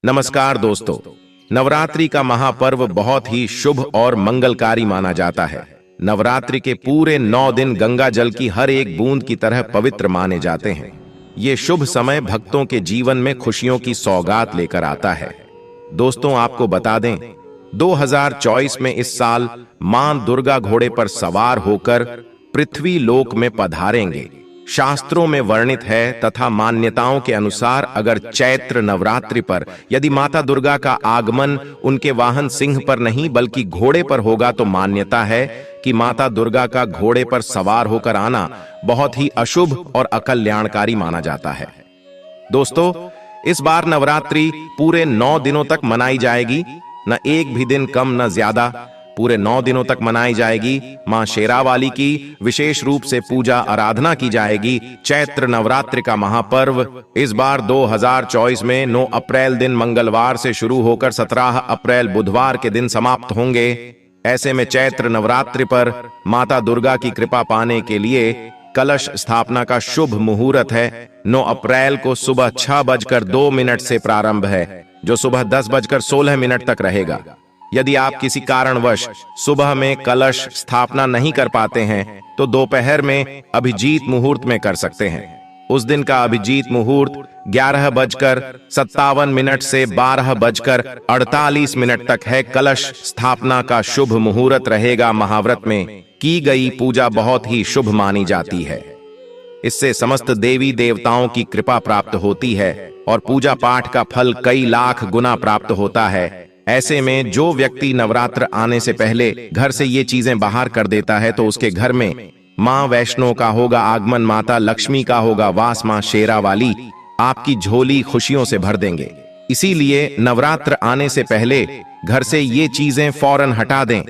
नमस्कार दोस्तों। नवरात्रि का महापर्व बहुत ही शुभ और मंगलकारी माना जाता है। नवरात्रि के पूरे 9 दिन गंगा जल की हर एक बूंद की तरह पवित्र माने जाते हैं। ये शुभ समय भक्तों के जीवन में खुशियों की सौगात लेकर आता है। दोस्तों, आपको बता दें, 2024 में इस साल मां दुर्गा घोड़े पर सवार होकर पृथ्वी लोक में पधारेंगे। शास्त्रों में वर्णित है तथा मान्यताओं के अनुसार अगर चैत्र नवरात्रि पर यदि माता दुर्गा का आगमन उनके वाहन सिंह पर नहीं बल्कि घोड़े पर होगा तो मान्यता है कि माता दुर्गा का घोड़े पर सवार होकर आना बहुत ही अशुभ और अकल्याणकारी माना जाता है। दोस्तों, इस बार नवरात्रि पूरे 9 दिनों तक मनाई जाएगी, न एक भी दिन कम न ज्यादा। पूरे 9 दिनों तक मनाई जाएगी। मां शेरावाली की विशेष रूप से पूजा आराधना की जाएगी। चैत्र नवरात्रि का महापर्व इस बार 2024 में 9 अप्रैल दिन मंगलवार से शुरू होकर 17 अप्रैल बुधवार के दिन समाप्त होंगे। ऐसे में चैत्र नवरात्रि पर माता दुर्गा की कृपा पाने के लिए कलश स्थापना का शुभ मुहूर्त है। 9 अप्रैल को सुबह 6:02 से प्रारंभ है, जो सुबह 10:16 तक रहेगा। यदि आप किसी कारणवश सुबह में कलश स्थापना नहीं कर पाते हैं तो दोपहर में अभिजीत मुहूर्त में कर सकते हैं। उस दिन का अभिजीत मुहूर्त 11:57 से 12:48 तक है। कलश स्थापना का शुभ मुहूर्त रहेगा। महाव्रत में की गई पूजा बहुत ही शुभ मानी जाती है। इससे समस्त देवी देवताओं की कृपा प्राप्त होती है और पूजा पाठ का फल कई लाख गुना प्राप्त होता है। ऐसे में जो व्यक्ति नवरात्र आने से पहले घर से ये चीजें बाहर कर देता है तो उसके घर में मां वैष्णो का होगा आगमन, माता लक्ष्मी का होगा वास, मां शेरावाली आपकी झोली खुशियों से भर देंगे। इसीलिए नवरात्र आने से पहले घर से ये चीजें फौरन हटा दें।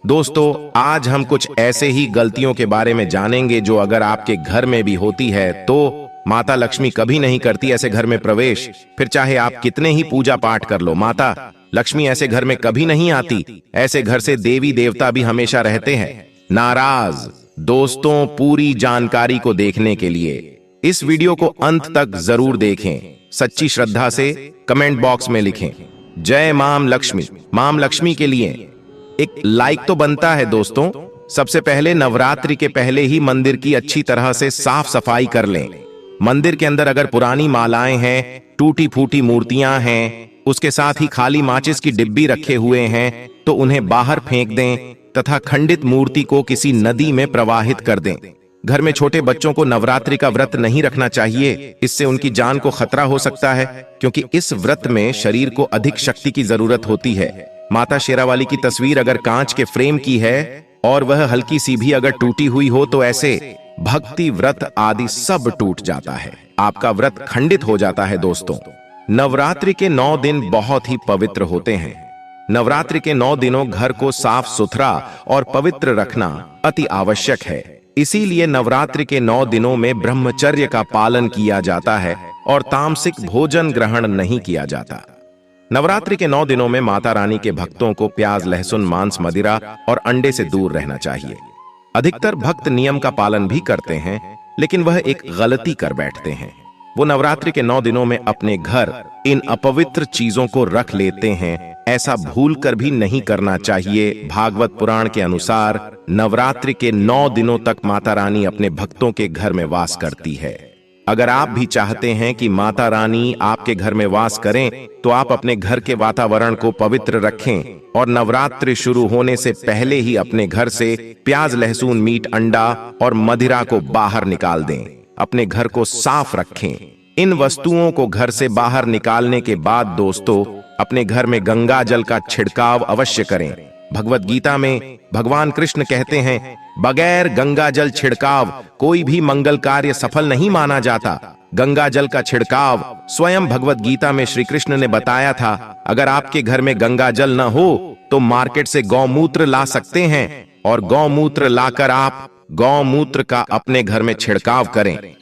दोस्तों, आज हम कुछ ऐसे ही गलतियों के बारे में जानेंगे जो अगर आपके घर में भी होती है तो माता लक्ष्मी कभी नहीं करती ऐसे घर में प्रवेश। फिर चाहे आप कितने ही पूजा पाठ कर लो, माता लक्ष्मी ऐसे घर में कभी नहीं आती। ऐसे घर से देवी देवता भी हमेशा रहते हैं नाराज। दोस्तों, पूरी जानकारी को देखने के लिए इस वीडियो को अंत तक जरूर देखें। सच्ची श्रद्धा से कमेंट बॉक्स में लिखें जय माम लक्ष्मी। माम लक्ष्मी के लिए एक लाइक तो बनता है। दोस्तों, सबसे पहले नवरात्रि के पहले ही मंदिर की अच्छी तरह से साफ सफाई कर लें। मंदिर के अंदर अगर पुरानी मालाएं हैं, टूटी फूटी मूर्तियां हैं, उसके साथ ही खाली माचिस की डिब्बी रखे हुए हैं तो उन्हें बाहर फेंक दें तथा खंडित मूर्ति को किसी नदी में प्रवाहित कर दें। घर में छोटे बच्चों को नवरात्रि का व्रत नहीं रखना चाहिए। इससे उनकी जान को खतरा हो सकता है, क्योंकि इस व्रत में शरीर को अधिक शक्ति की जरूरत होती है। माता शेरावाली की तस्वीर अगर कांच के फ्रेम की है और वह हल्की सी भी अगर टूटी हुई हो तो ऐसे भक्ति व्रत आदि सब टूट जाता है, आपका व्रत खंडित हो जाता है। दोस्तों, नवरात्रि के 9 दिन बहुत ही पवित्र होते हैं। नवरात्रि के 9 दिनों घर को साफ सुथरा और पवित्र रखना अति आवश्यक है। इसीलिए नवरात्रि के 9 दिनों में ब्रह्मचर्य का पालन किया जाता है और तामसिक भोजन ग्रहण नहीं किया जाता। नवरात्रि के 9 दिनों में माता रानी के भक्तों को प्याज, लहसुन, मांस, मदिरा और अंडे से दूर रहना चाहिए। अधिकतर भक्त नियम का पालन भी करते हैं, लेकिन वह एक गलती कर बैठते हैं। वो नवरात्रि के 9 दिनों में अपने घर इन अपवित्र चीजों को रख लेते हैं। ऐसा भूल कर भी नहीं करना चाहिए। भागवत पुराण के अनुसार नवरात्रि के 9 दिनों तक माता रानी अपने भक्तों के घर में वास करती है। अगर आप भी चाहते हैं कि माता रानी आपके घर में वास करें तो आप अपने घर के वातावरण को पवित्र रखें और नवरात्रि शुरू होने से पहले ही अपने घर से प्याज, लहसुन, मीट, अंडा और मदिरा को बाहर निकाल दें। अपने घर को साफ रखें। इन वस्तुओं को घर से बाहर निकालने के बाद दोस्तों, अपने घर में गंगा जल का छिड़काव अवश्य करें। भगवत गीता में भगवान कृष्ण कहते हैं, बगैर गंगा जल छिड़काव कोई भी मंगल कार्य सफल नहीं माना जाता। गंगा जल का छिड़काव स्वयं भगवत गीता में श्री कृष्ण ने बताया था। अगर आपके घर में गंगा जल न हो तो मार्केट से गौमूत्र ला सकते हैं और गौमूत्र लाकर आप गौमूत्र का अपने घर में छिड़काव करें।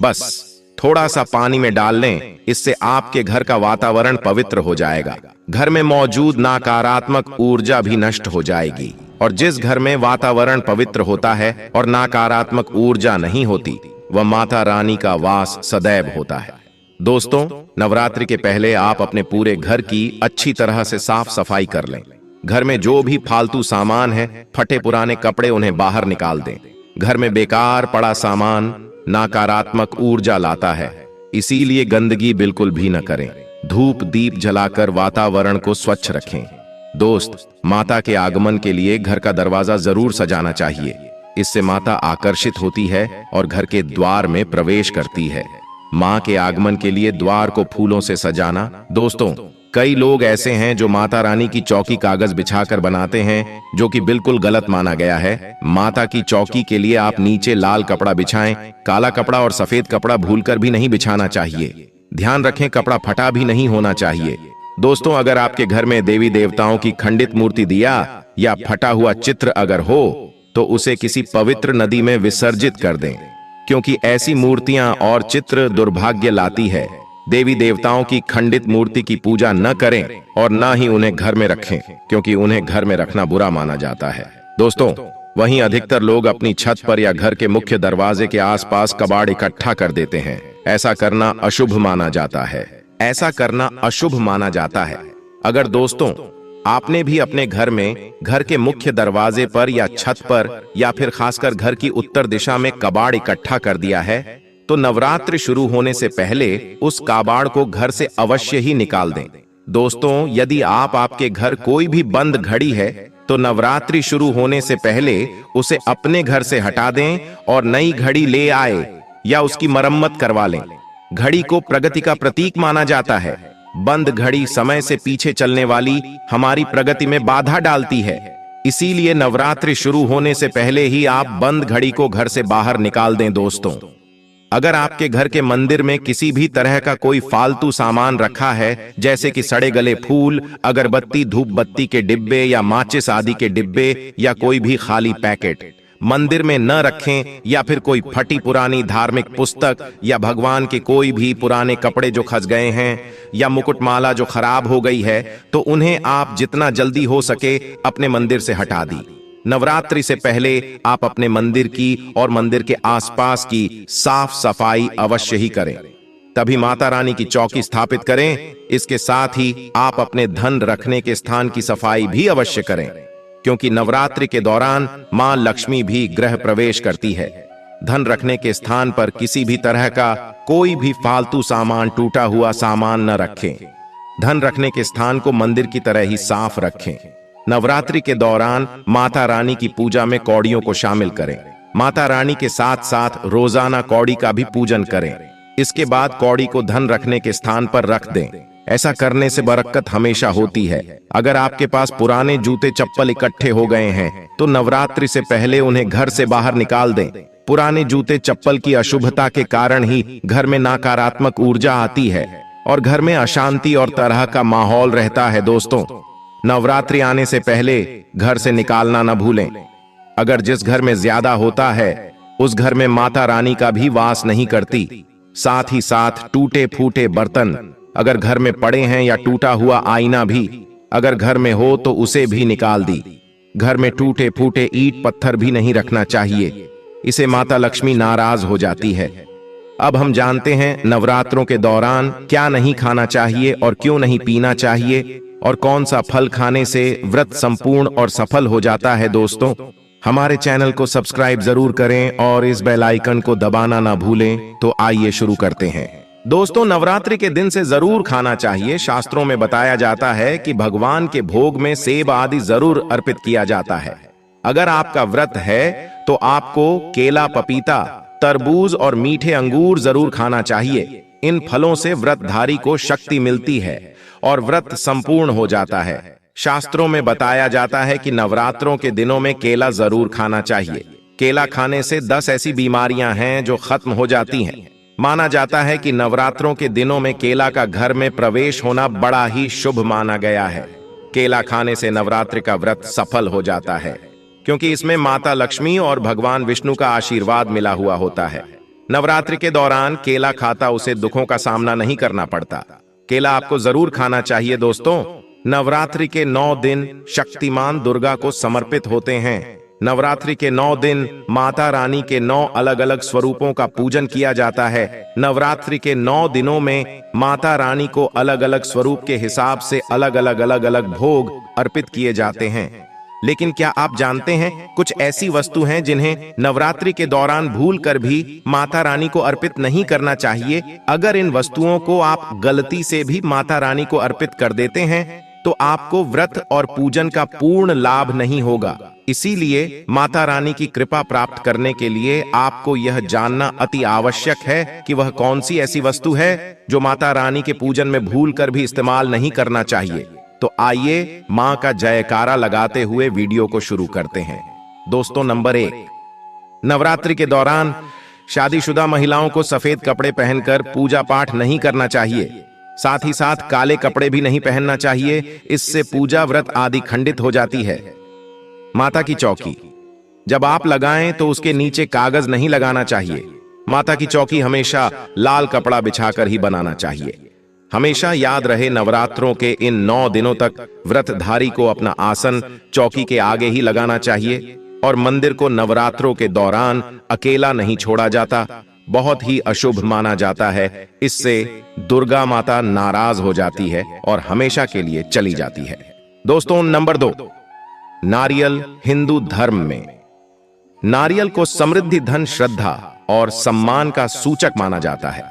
बस थोड़ा सा पानी में डाल लें, इससे आपके घर का वातावरण पवित्र हो जाएगा। घर में मौजूद नकारात्मक ऊर्जा भी नष्ट हो जाएगी और जिस घर में वातावरण पवित्र होता है और नकारात्मक ऊर्जा नहीं होती, वह माता रानी का वास सदैव होता है। दोस्तों, नवरात्रि के पहले आप अपने पूरे घर की अच्छी तरह से साफ सफाई कर लें। घर में जो भी फालतू सामान है, फटे पुराने कपड़े, उन्हें बाहर निकाल दें। घर में बेकार पड़ा सामान नकारात्मक ऊर्जा लाता है, इसीलिए गंदगी बिल्कुल भी न करें। धूप दीप जलाकर वातावरण को स्वच्छ रखें। दोस्त, माता के आगमन के लिए घर का दरवाजा जरूर सजाना चाहिए। इससे माता आकर्षित होती है और घर के द्वार में प्रवेश करती है। मां के आगमन के लिए द्वार को फूलों से सजाना। दोस्तों, कई लोग ऐसे हैं जो माता रानी की चौकी कागज बिछाकर बनाते हैं, जो कि बिल्कुल गलत माना गया है। माता की चौकी के लिए आप नीचे लाल कपड़ा बिछाएं। काला कपड़ा और सफेद कपड़ा भूलकर भी नहीं बिछाना चाहिए। ध्यान रखें, कपड़ा फटा भी नहीं होना चाहिए। दोस्तों, अगर आपके घर में देवी देवताओं की खंडित मूर्ति दिया या फटा हुआ चित्र अगर हो, तो उसे किसी पवित्र नदी में विसर्जित कर दें, क्योंकि ऐसी मूर्तियां और चित्र दुर्भाग्य लाती है। देवी देवताओं की खंडित मूर्ति की पूजा न करें और न ही उन्हें घर में रखें, क्योंकि उन्हें घर में रखना बुरा माना जाता है। दोस्तों, वहीं अधिकतर लोग अपनी छत पर या घर के मुख्य दरवाजे के आसपास कबाड़ इकट्ठा कर देते हैं। ऐसा करना अशुभ माना जाता है। ऐसा करना अशुभ माना जाता है। अगर दोस्तों, आपने भी अपने घर में घर के मुख्य दरवाजे पर या छत पर या फिर खासकर घर की उत्तर दिशा में कबाड़ इकट्ठा कर दिया है, तो नवरात्रि शुरू होने से पहले उस कबाड़ को घर से अवश्य ही निकाल दें। दोस्तों, यदि आपके घर कोई भी बंद घड़ी है, तो नवरात्रि शुरू होने से पहले उसे अपने घर से हटा दें और नई घड़ी ले आए या उसकी मरम्मत करवा लें। घड़ी को प्रगति का प्रतीक माना जाता है। बंद घड़ी समय से पीछे चलने वाली हमारी प्रगति में बाधा डालती है। इसीलिए नवरात्रि शुरू होने से पहले ही आप बंद घड़ी को घर से बाहर निकाल दें। दोस्तों, अगर आपके घर के मंदिर में किसी भी तरह का कोई फालतू सामान रखा है, जैसे कि सड़े गले फूल, अगरबत्ती, धूप बत्ती के डिब्बे या माचिस आदि के डिब्बे या कोई भी खाली पैकेट मंदिर में न रखें, या फिर कोई फटी पुरानी धार्मिक पुस्तक या भगवान के कोई भी पुराने कपड़े जो खस गए हैं या मुकुटमाला जो खराब हो गई है, तो उन्हें आप जितना जल्दी हो सके अपने मंदिर से हटा दी। नवरात्रि से पहले आप अपने मंदिर की और मंदिर के आसपास की साफ सफाई अवश्य ही करें। तभी माता रानी की चौकी स्थापित करें। इसके साथ ही आप अपने धन रखने के स्थान की सफाई भी अवश्य करें, क्योंकि नवरात्रि के दौरान मां लक्ष्मी भी गृह प्रवेश करती है। धन रखने के स्थान पर किसी भी तरह का कोई भी फालतू सामान, टूटा हुआ सामान न रखें। धन रखने के स्थान को मंदिर की तरह ही साफ रखें। नवरात्रि के दौरान माता रानी की पूजा में कौड़ियों को शामिल करें। माता रानी के साथ साथ रोजाना कौड़ी का भी पूजन करें। इसके बाद कौड़ी को धन रखने के स्थान पर रख दें। ऐसा करने से बरकत हमेशा होती है। अगर आपके पास पुराने जूते चप्पल इकट्ठे हो गए हैं, तो नवरात्रि से पहले उन्हें घर से बाहर निकाल दें। पुराने जूते चप्पल की अशुभता के कारण ही घर में नकारात्मक ऊर्जा आती है और घर में अशांति और तरह का माहौल रहता है। दोस्तों, नवरात्रि आने से पहले घर से निकालना न भूलें। अगर जिस घर में ज्यादा होता है, उस घर में माता रानी का भी वास नहीं करती। साथ ही साथ टूटे फूटे बर्तन अगर घर में पड़े हैं या टूटा हुआ आईना भी अगर घर में हो, तो उसे भी निकाल दी। घर में टूटे फूटे ईंट पत्थर भी नहीं रखना चाहिए। इसे माता लक्ष्मी नाराज हो जाती है। अब हम जानते हैं नवरात्रों के दौरान क्या नहीं खाना चाहिए और क्यों नहीं पीना चाहिए, और कौन सा फल खाने से व्रत संपूर्ण और सफल हो जाता है। दोस्तों, हमारे चैनल को सब्सक्राइब जरूर करें और इस बेल आइकन को दबाना ना भूलें। तो आइए शुरू करते हैं। दोस्तों, नवरात्रि के दिन से जरूर खाना चाहिए। शास्त्रों में बताया जाता है कि भगवान के भोग में सेब आदि जरूर अर्पित किया जाता है। अगर आपका व्रत है तो आपको केला, पपीता, तरबूज और मीठे अंगूर जरूर खाना चाहिए। इन फलों से व्रतधारी को शक्ति मिलती है और व्रत संपूर्ण हो जाता है। शास्त्रों में बताया जाता है कि नवरात्रों के दिनों में केला जरूर खाना चाहिए। केला खाने से 10 ऐसी बीमारियां हैं जो खत्म हो जाती हैं। माना जाता है कि नवरात्रों के दिनों में केला का घर में प्रवेश होना बड़ा ही शुभ माना गया है। केला खाने से नवरात्रि का व्रत सफल हो जाता है, क्योंकि इसमें माता लक्ष्मी और भगवान विष्णु का आशीर्वाद मिला हुआ होता है। नवरात्रि के दौरान केला खाता उसे दुखों का सामना नहीं करना पड़ता। केला आपको जरूर खाना चाहिए। दोस्तों, नवरात्रि के 9 दिन शक्तिमान दुर्गा को समर्पित होते हैं। नवरात्रि के 9 दिन माता रानी के 9 अलग अलग स्वरूपों का पूजन किया जाता है। नवरात्रि के 9 दिनों में माता रानी को अलग अलग स्वरूप के हिसाब से अलग अलग भोग अर्पित किए जाते हैं। लेकिन क्या आप जानते हैं, कुछ ऐसी वस्तु हैं जिन्हें नवरात्रि के दौरान भूलकर भी माता रानी को अर्पित नहीं करना चाहिए। अगर इन वस्तुओं को आप गलती से भी माता रानी को अर्पित कर देते हैं तो आपको व्रत और पूजन का पूर्ण लाभ नहीं होगा। इसीलिए माता रानी की कृपा प्राप्त करने के लिए आपको यह जानना अति आवश्यक है कि वह कौन सी ऐसी वस्तु है जो माता रानी के पूजन में भूलकर भी इस्तेमाल नहीं करना चाहिए। तो आइए मां का जयकारा लगाते हुए वीडियो को शुरू करते हैं। दोस्तों, नंबर 1, नवरात्रि के दौरान शादीशुदा महिलाओं को सफेद कपड़े पहनकर पूजा पाठ नहीं करना चाहिए। साथ ही साथ काले कपड़े भी नहीं पहनना चाहिए, इससे पूजा व्रत आदि खंडित हो जाती है। माता की चौकी जब आप लगाएं तो उसके नीचे कागज नहीं लगाना चाहिए। माता की चौकी हमेशा लाल कपड़ा बिछाकर ही बनाना चाहिए। हमेशा याद रहे, नवरात्रों के इन 9 दिनों तक व्रतधारी को अपना आसन चौकी के आगे ही लगाना चाहिए और मंदिर को नवरात्रों के दौरान अकेला नहीं छोड़ा जाता। बहुत ही अशुभ माना जाता है। इससे दुर्गा माता नाराज हो जाती है और हमेशा के लिए चली जाती है। दोस्तों, नंबर 2, नारियल हिंदू धर्म में नारियल को समृद्धि, धन, श्रद्धा और सम्मान का सूचक माना जाता है।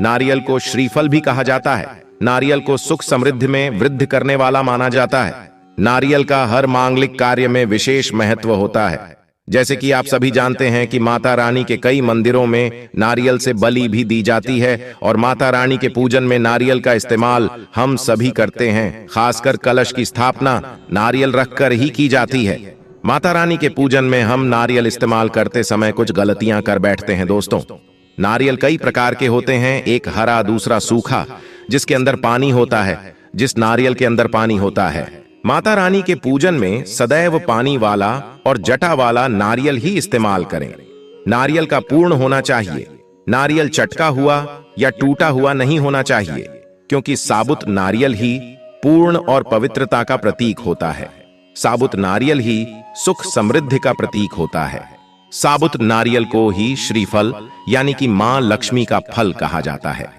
नारियल को श्रीफल भी कहा जाता है। नारियल को सुख समृद्धि में वृद्धि करने वाला माना जाता है। नारियल का हर मांगलिक कार्य में विशेष महत्व होता है। जैसे कि आप सभी जानते हैं कि माता रानी के कई मंदिरों में नारियल से बलि भी दी जाती है और माता रानी के पूजन में नारियल का इस्तेमाल हम सभी करते हैं। खासकर कलश की स्थापना नारियल रखकर ही की जाती है। माता रानी के पूजन में हम नारियल इस्तेमाल करते समय कुछ गलतियां कर बैठते हैं। दोस्तों, नारियल कई प्रकार के होते हैं, एक हरा, दूसरा सूखा, जिसके अंदर पानी होता है। जिस नारियल के अंदर पानी होता है, माता रानी के पूजन में सदैव पानी वाला और जटा वाला नारियल ही इस्तेमाल करें। नारियल का पूर्ण होना चाहिए। नारियल चटका हुआ या टूटा हुआ नहीं होना चाहिए, क्योंकि साबुत नारियल ही पूर्ण और पवित्रता का प्रतीक होता है। साबुत नारियल ही सुख समृद्धि का प्रतीक होता है। साबुत नारियल को ही श्रीफल यानी कि मां लक्ष्मी का फल कहा जाता है।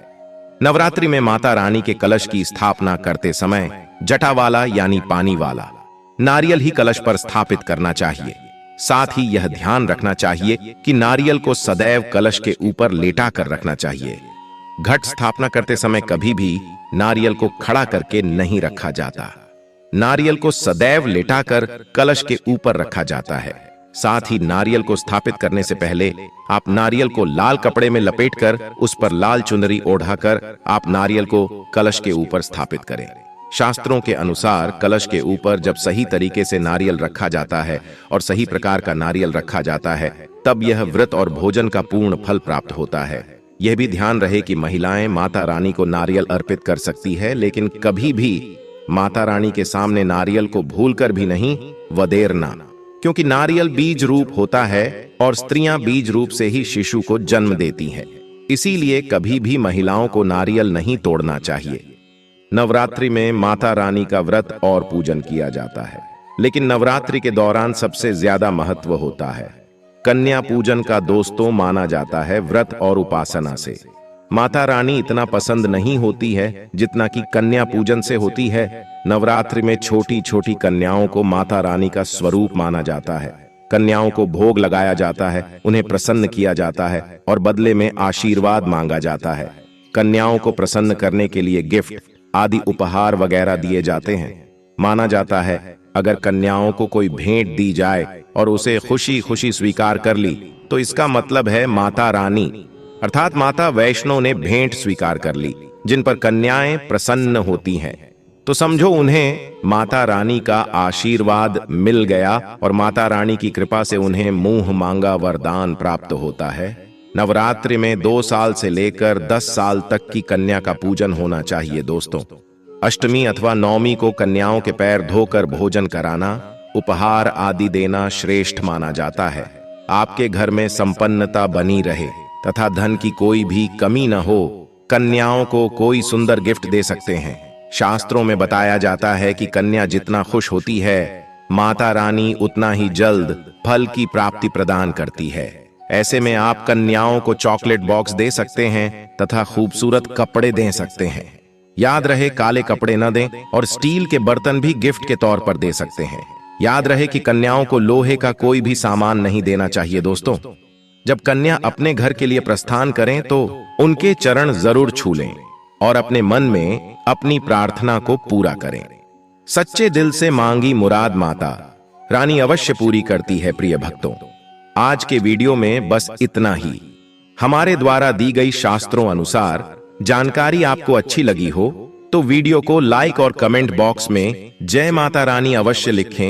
नवरात्रि में माता रानी के कलश की स्थापना करते समय जटा वाला यानी पानी वाला नारियल ही कलश पर स्थापित करना चाहिए। साथ ही यह ध्यान रखना चाहिए कि नारियल को सदैव कलश के ऊपर लेटा कर रखना चाहिए। घट स्थापना करते समय कभी भी नारियल को खड़ा करके नहीं रखा जाता। नारियल को सदैव लेटाकर कलश के ऊपर रखा जाता है। साथ ही नारियल को स्थापित करने से पहले आप नारियल को लाल कपड़े में लपेटकर उस पर लाल चुनरी ओढ़ाकर आप नारियल को कलश के ऊपर स्थापित करें। शास्त्रों के अनुसार कलश के ऊपर जब सही तरीके से नारियल रखा जाता है और सही प्रकार का नारियल रखा जाता है, तब यह व्रत और भोजन का पूर्ण फल प्राप्त होता है। यह भी ध्यान रहे कि महिलाएं माता रानी को नारियल अर्पित कर सकती है, लेकिन कभी भी माता रानी के सामने नारियल को भूलकर भी नहीं वदेरना, क्योंकि नारियल बीज रूप होता है और स्त्रियां बीज रूप से ही शिशु को जन्म देती हैं। इसीलिए कभी भी महिलाओं को नारियल नहीं तोड़ना चाहिए। नवरात्रि में माता रानी का व्रत और पूजन किया जाता है, लेकिन नवरात्रि के दौरान सबसे ज्यादा महत्व होता है कन्या पूजन का। दोस्तों, माना जाता है व्रत और उपासना से माता रानी इतना पसंद नहीं होती है जितना कि कन्या पूजन से होती है। नवरात्रि में छोटी छोटी कन्याओं को माता रानी का स्वरूप माना जाता है। कन्याओं को भोग लगाया जाता है, उन्हें प्रसन्न किया जाता है और बदले में आशीर्वाद मांगा जाता है। कन्याओं को प्रसन्न करने के लिए गिफ्ट आदि उपहार वगैरह दिए जाते हैं। माना जाता है अगर कन्याओं को कोई भेंट दी जाए और उसे खुशी खुशी स्वीकार कर ली तो इसका मतलब है माता रानी अर्थात माता वैष्णो ने भेंट स्वीकार कर ली। जिन पर कन्याएं प्रसन्न होती हैं तो समझो उन्हें माता रानी का आशीर्वाद मिल गया और माता रानी की कृपा से उन्हें मुंह मांगा वरदान प्राप्त होता है। नवरात्रि में 2 साल से लेकर 10 साल तक की कन्या का पूजन होना चाहिए। दोस्तों, अष्टमी अथवा नवमी को कन्याओं के पैर धोकर भोजन कराना, उपहार आदि देना श्रेष्ठ माना जाता है। आपके घर में संपन्नता बनी रहे तथा धन की कोई भी कमी न हो, कन्याओं को कोई सुंदर गिफ्ट दे सकते हैं। शास्त्रों में बताया जाता है कि कन्या जितना खुश होती है माता रानी उतना ही जल्द फल की प्राप्ति प्रदान करती है। ऐसे में आप कन्याओं को चॉकलेट बॉक्स दे सकते हैं तथा खूबसूरत कपड़े दे सकते हैं। याद रहे, काले कपड़े न दें और स्टील के बर्तन भी गिफ्ट के तौर पर दे सकते हैं। याद रहे कि कन्याओं को लोहे का कोई भी सामान नहीं देना चाहिए। दोस्तों, जब कन्या अपने घर के लिए प्रस्थान करें तो उनके चरण जरूर छू लें और अपने मन में अपनी प्रार्थना को पूरा करें। सच्चे दिल से मांगी मुराद माता रानी अवश्य पूरी करती है। प्रिय भक्तों, आज के वीडियो में बस इतना ही। हमारे द्वारा दी गई शास्त्रों अनुसार जानकारी आपको अच्छी लगी हो तो वीडियो को लाइक और कमेंट बॉक्स में जय माता रानी अवश्य लिखें।